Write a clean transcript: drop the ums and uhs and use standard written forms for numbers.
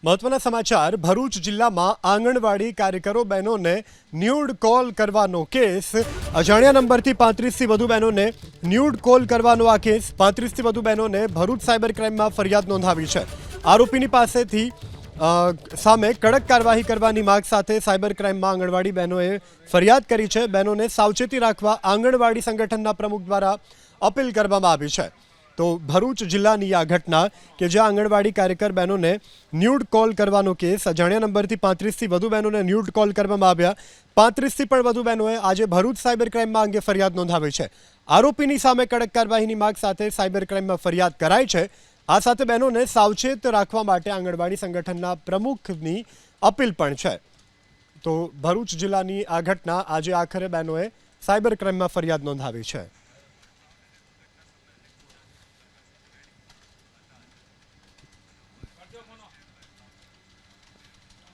મહત્વના સમાચાર ભરૂચ જિલ્લામાં આંગણવાડી કાર્યકરો બહેનોને ન્યૂડ કોલ કરવાનો કેસ અજાણ્યા નંબરથી 35થી વધુ બહેનોને ન્યૂડ કોલ કરવાનો આ કેસ 35થી વધુ બહેનોને ભરૂચ સાયબર ક્રાઇમમાં ફરિયાદ નોંધાવી છે। આરોપીની પાસેથી સામે કડક કાર્યવાહી કરવાની માંગ સાથે સાયબર ક્રાઇમમાં આંગણવાડી બહેનોએ ફરિયાદ કરી છે। બહેનોને સાવચેતી રાખવા આંગણવાડી સંગઠનના પ્રમુખ દ્વારા અપીલ કરવામાં આવી છે। तो भरूच जिल्लानी आ घटना के ज्यां आंगणवाड़ी कार्यकर बहनों ने न्यूड कॉल करवानो केस अजाण्या नंबर थी 35 थी वधु बहनों ने न्यूड कॉल करवामां आव्या। 35 थी पण वधु बहनोए आजे भरूच साइबर क्राइम में अंगे फरियाद नोंधावी छे। आरोपीनी सामे कड़क कार्यवाहीनी मांग साथे साइबर क्राइम में फरियाद कराई छे। आ साथे बहनोने सावचेत राखवा माटे आंगणवाड़ी संगठनना प्रमुखनी अपील पण छे। तो भरूच जिल्लानी आ घटना आजे आखरे बहनोए साइबर क्राइम में फरियाद नोंधावी छे।